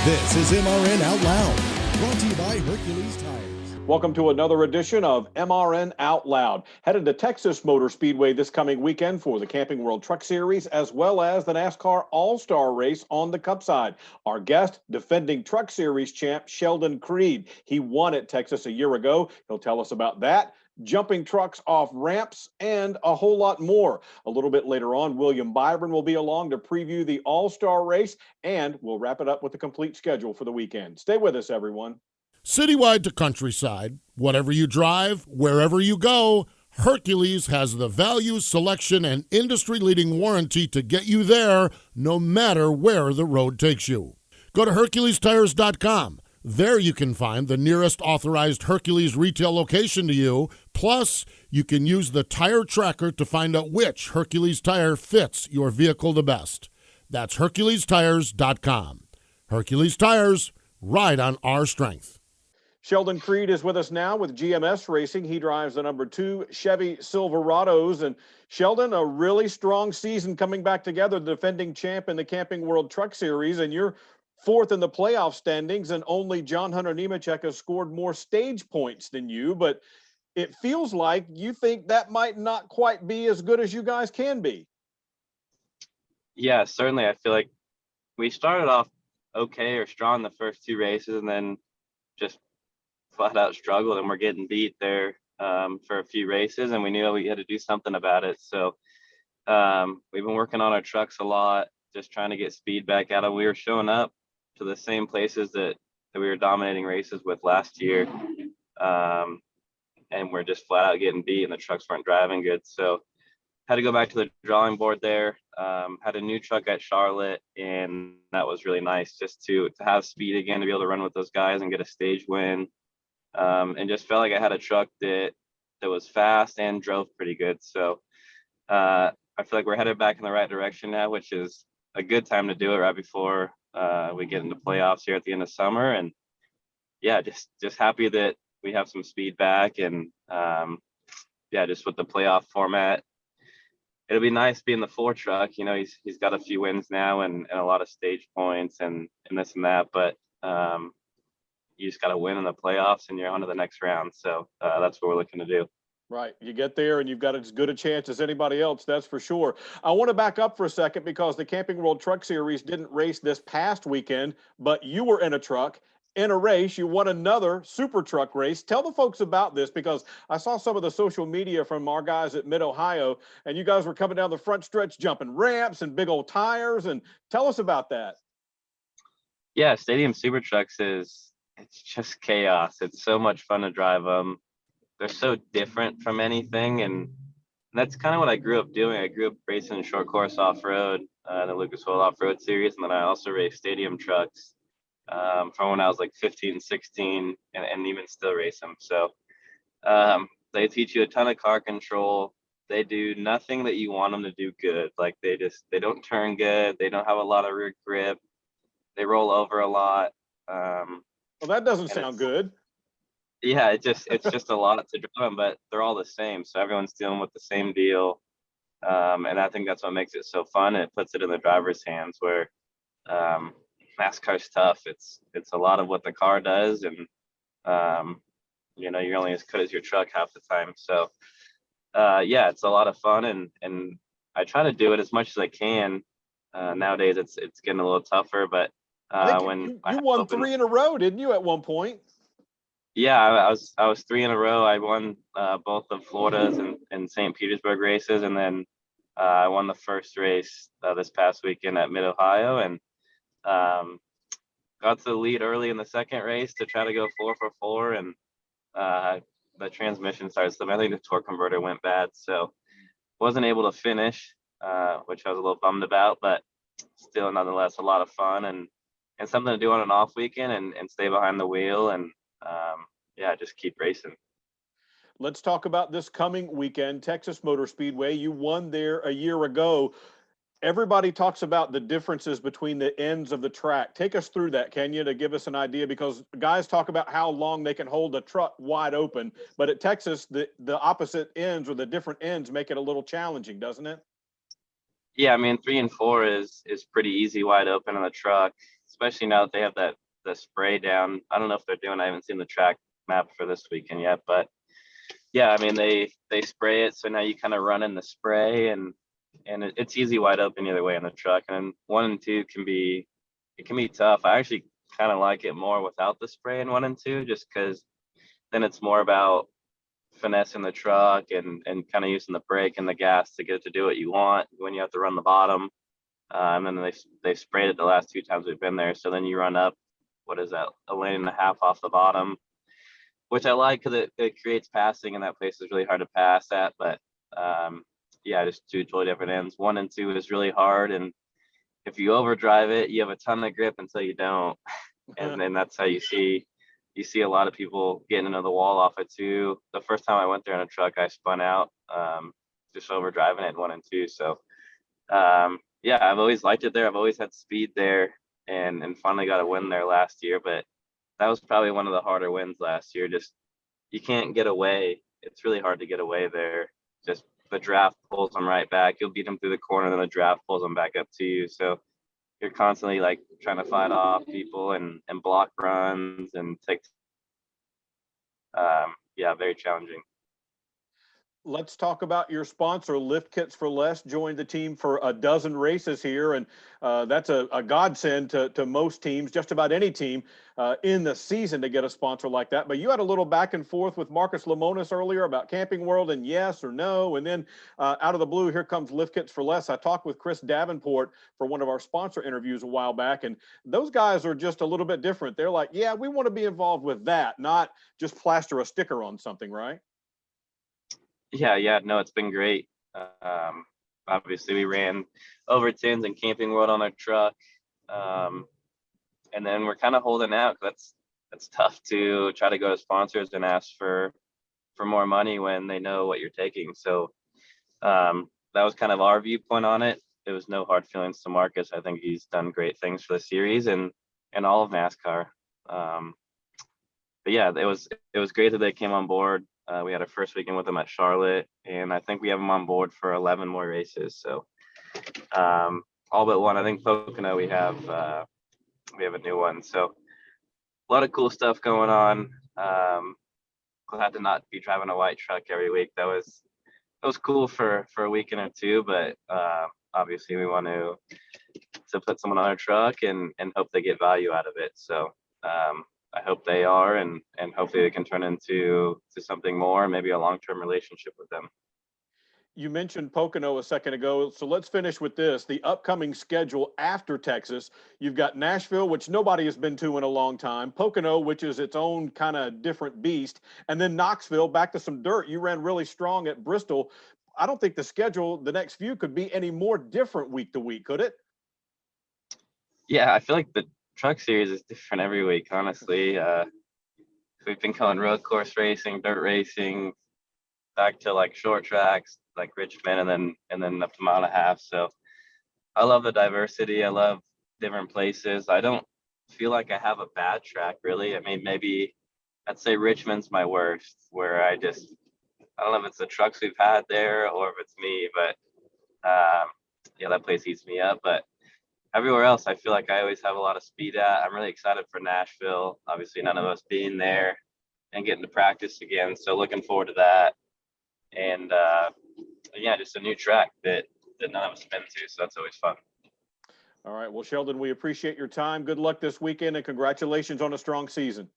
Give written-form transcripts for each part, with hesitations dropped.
This is MRN Out Loud, brought to you by Hercules Tires. Welcome to another edition of MRN Out Loud. Headed to Texas Motor Speedway this coming weekend for the Camping World Truck Series, as well as the NASCAR AllStar Race on the Cup side. Our guest, defending Truck Series champ Sheldon Creed. He won at Texas a year ago. He'll tell us about that, jumping trucks off ramps, and a whole lot more. A little bit later on, Byron will be along to preview the All-Star Race, and we'll wrap it up with the complete schedule for the weekend. Stay with us, everyone. Citywide to countryside, whatever you drive, wherever you go, Hercules has the value, selection, and industry-leading warranty to get you there no matter where the road takes you. Go to HerculesTires.com. There you can find the nearest authorized Hercules retail location to you. Plus, you can use the tire tracker to find out which Hercules tire fits your vehicle the best. That's HerculesTires.com. Hercules Tires, ride on our strength. Sheldon Creed is with us now with GMS Racing. He drives the number 2 Chevy Silverados. And Sheldon, a really strong season coming back together, the defending champ in the Camping World Truck Series, and you're fourth in the playoff standings, and only John Hunter Nemechek has scored more stage points than you. But it feels like you think that might not quite be as good as you guys can be. Yeah, certainly. I feel like we started off okay or strong the first 2 races, and then just flat out struggled, and we're getting beat there for a few races, and we knew we had to do something about it. So we've been working on our trucks a lot, just trying to get speed back out of. We were showing up to the same places that we were dominating races with last year, and we're just flat out getting beat, and the trucks weren't driving good. So had to go back to the drawing board there. Had a new truck at Charlotte, and that was really nice just to have speed again, to be able to run with those guys and get a stage win. And just felt like I had a truck that was fast and drove pretty good. So I feel like we're headed back in the right direction now, which is a good time to do it right before we get into playoffs here at the end of summer. And yeah, just happy that we have some speed back. And yeah, just with the playoff format, it'll be nice being the 4 truck. You know, he's got a few wins now and a lot of stage points and this and that, but you just got to win in the playoffs and you're on to the next round. So that's what we're looking to do. Right. You get there and you've got as good a chance as anybody else, that's for sure. I want to back up for a second because the Camping World Truck Series didn't race this past weekend, but you were in a truck, in a race. You won another super truck race. Tell the folks about this, because I saw some of the social media from our guys at Mid-Ohio, and you guys were coming down the front stretch, jumping ramps and big old tires. And tell us about that. Yeah, Stadium Super Trucks it's just chaos. It's so much fun to drive them. They're so different from anything, and that's kind of what I grew up doing. I grew up racing short course off-road, the Lucas Oil Off-Road Series, and then I also raced stadium trucks from when I was like 15, 16, and even still race them. So they teach you a ton of car control. They do nothing that you want them to do good. Like they don't turn good. They don't have a lot of rear grip. They roll over a lot. Well, that doesn't sound good. Yeah, it's just a lot to drive them, but they're all the same. So everyone's dealing with the same deal. And I think that's what makes it so fun. It puts it in the driver's hands, where NASCAR's tough. It's a lot of what the car does, and you know, you're only as good as your truck half the time. So yeah, it's a lot of fun, and I try to do it as much as I can. Nowadays it's getting a little tougher, but when you won 3 in a row, didn't you, at one point? Yeah, I was 3 in a row. I won both of Florida's and St. Petersburg races, and then I won the first race this past weekend at Mid-Ohio, and got to the lead early in the second race to try to go 4 for 4, and the transmission started slipping. I think the torque converter went bad, so wasn't able to finish, which I was a little bummed about, but still nonetheless a lot of fun and something to do on an off weekend and stay behind the wheel and yeah, just keep racing. Let's talk about this coming weekend, Texas Motor Speedway. You won there a year ago. Everybody talks about the differences between the ends of the track. Take us through that, can you, to give us an idea, because guys talk about how long they can hold a truck wide open, but at Texas, the opposite ends or the different ends make it a little challenging, doesn't it? Yeah, I mean, 3 and 4 is pretty easy, wide open on the truck, especially now that they have the spray down. I don't know if they're doing. I haven't seen the track map for this weekend yet, but yeah, I mean they spray it, so now you kind of run in the spray, and it's easy, wide open either way in the truck. And 1 and 2 can be tough. I actually kind of like it more without the spray in 1 and 2, just because then it's more about finessing the truck and kind of using the brake and the gas to get it to do what you want when you have to run the bottom. And then they sprayed it the last 2 times we've been there. So then you run up, what is that, a lane and a half off the bottom, which I like because it creates passing, and that place is really hard to pass at. But yeah, just 2 totally different ends. 1 and 2 is really hard, and if you overdrive it, you have a ton of grip until you don't, and then that's how you see a lot of people getting into the wall off it too. The first time I went there in a truck, I spun out, just overdriving it in 1 and 2. So, yeah, I've always liked it there. I've always had speed there, and finally got a win there last year. But that was probably one of the harder wins last year. Just, you can't get away. It's really hard to get away there. Just the draft pulls them right back. You'll beat them through the corner, then the draft pulls them back up to you. So you're constantly like trying to fight off people and block runs and take. Yeah, very challenging. Let's talk about your sponsor. Lift Kits for Less joined the team for a dozen races here, and that's a godsend to most teams, just about any team in the season, to get a sponsor like that. But you had a little back and forth with Marcus Lemonis earlier about Camping World and yes or no, and then out of the blue, here comes Lift Kits for Less. I talked with Chris Davenport for one of our sponsor interviews a while back, and those guys are just a little bit different. They're like, yeah, we want to be involved with that, not just plaster a sticker on something, right? Yeah, no, it's been great. Obviously, we ran Overtons and Camping World on our truck, and then we're kind of holding out. That's tough to try to go to sponsors and ask for more money when they know what you're taking. So that was kind of our viewpoint on it. There was no hard feelings to Marcus. I think he's done great things for the series and all of NASCAR. But yeah, it was great that they came on board. We had our first weekend with them at Charlotte, and I think we have them on board for 11 more races. So all but one. I think Pocono we have a new one. So a lot of cool stuff going on. Glad to not be driving a white truck every week. That was cool for a weekend or two, but obviously we want to put someone on our truck and hope they get value out of it. So I hope they are, and hopefully they can turn into something more, maybe a long-term relationship with them. You mentioned Pocono a second ago, so let's finish with this. The upcoming schedule after Texas, you've got Nashville, which nobody has been to in a long time, Pocono, which is its own kind of different beast, and then Knoxville, back to some dirt. You ran really strong at Bristol. I don't think the schedule, the next few, could be any more different week to week, could it? Yeah, I feel like the truck series is different every week, honestly. We've been going road course racing, dirt racing, back to like short tracks like Richmond, and then up to mile and a half. So I love the diversity. I love different places. I don't feel like I have a bad track, really. I mean, maybe I'd say Richmond's my worst, where I don't know if it's the trucks we've had there or if it's me, but yeah, that place eats me up. But everywhere else, I feel like I always have a lot of speed at. I'm really excited for Nashville. Obviously, none of us being there and getting to practice again. So looking forward to that. And yeah, just a new track that none of us have been to. So that's always fun. All right. Well, Sheldon, we appreciate your time. Good luck this weekend, and congratulations on a strong season.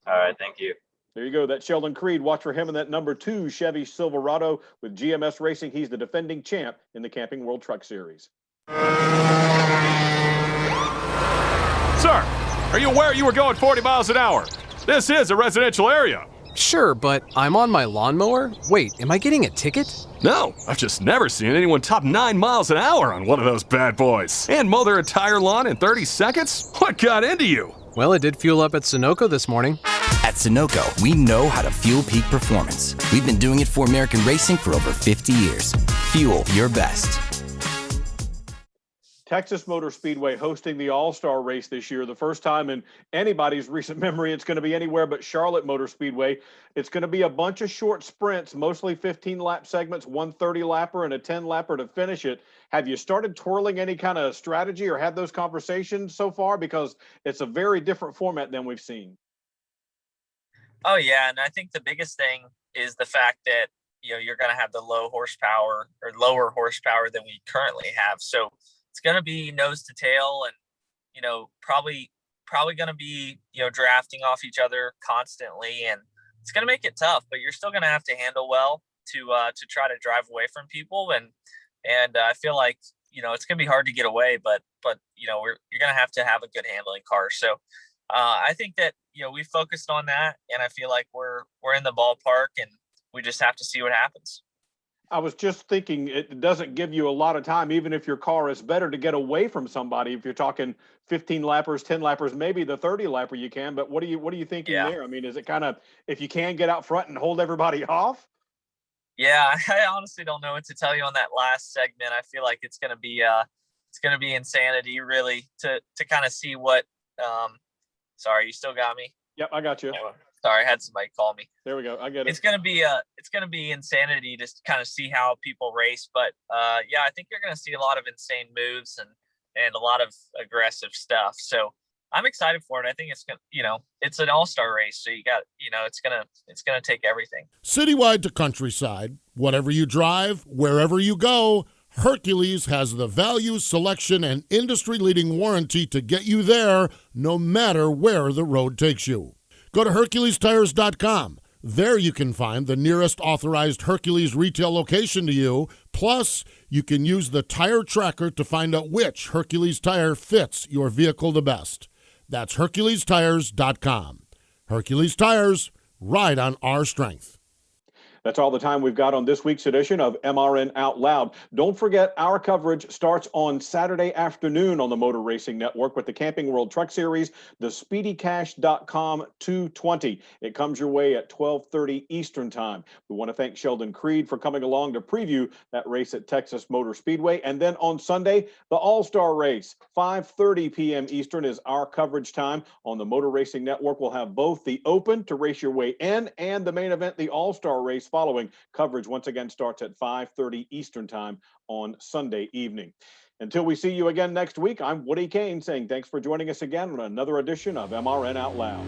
All right. Thank you. There you go. That's Sheldon Creed. Watch for him in that number 2 Chevy Silverado with GMS Racing. He's the defending champ in the Camping World Truck Series. Sir, are you aware you were going 40 miles an hour? This is a residential area. Sure, but I'm on my lawnmower? Wait, am I getting a ticket? No, I've just never seen anyone top 9 miles an hour on one of those bad boys. And mow their entire lawn in 30 seconds? What got into you? Well, it did fuel up at Sunoco this morning. At Sunoco, we know how to fuel peak performance. We've been doing it for American racing for over 50 years. Fuel your best. Texas Motor Speedway hosting the AllStar Race this year. The first time in anybody's recent memory it's going to be anywhere but Charlotte Motor Speedway. It's going to be a bunch of short sprints, mostly 15-lap segments, one 30-lapper and a 10-lapper to finish it. Have you started twirling any kind of strategy or had those conversations so far? Because it's a very different format than we've seen. Oh, yeah, and I think the biggest thing is the fact that, you're going to have the low horsepower or lower horsepower than we currently have. So it's going to be nose to tail and, probably going to be, drafting off each other constantly. And it's going to make it tough, but you're still going to have to handle well to try to drive away from people. And I feel like, it's going to be hard to get away, but you're going to have a good handling car. So I think that, we focused on that, and I feel like we're in the ballpark, and we just have to see what happens. I was just thinking it doesn't give you a lot of time, even if your car is better, to get away from somebody. If you're talking 15 lappers, 10 lappers, maybe the 30 lapper you can, but what are you thinking there? I mean, is it kind of, if you can get out front and hold everybody off? Yeah, I honestly don't know what to tell you on that last segment. I feel like it's going to be insanity really to kind of see what, sorry, you still got me? Yep, I got you. Oh, sorry, I had somebody call me. There we go. I get it. It's gonna be insanity to kind of see how people race, but yeah, I think you're gonna see a lot of insane moves and a lot of aggressive stuff. So I'm excited for it. I think it's gonna, it's an all-star race, so you got, it's gonna take everything. Citywide to countryside, whatever you drive, wherever you go, Hercules has the value, selection, and industry-leading warranty to get you there no matter where the road takes you. Go to HerculesTires.com. There you can find the nearest authorized Hercules retail location to you. Plus, you can use the tire tracker to find out which Hercules tire fits your vehicle the best. That's HerculesTires.com. Hercules Tires, ride on our strength. That's all the time we've got on this week's edition of MRN Out Loud. Don't forget, our coverage starts on Saturday afternoon on the Motor Racing Network with the Camping World Truck Series, the SpeedyCash.com 220. It comes your way at 12:30 Eastern Time. We want to thank Sheldon Creed for coming along to preview that race at Texas Motor Speedway. And then on Sunday, the All-Star Race, 5:30 p.m. Eastern is our coverage time on the Motor Racing Network. We'll have both the Open to race your way in and the main event, the All-Star Race, following. Coverage once again starts at 5:30 Eastern Time on Sunday evening. Until we see you again next week, I'm Woody Cain saying thanks for joining us again on another edition of MRN Out Loud.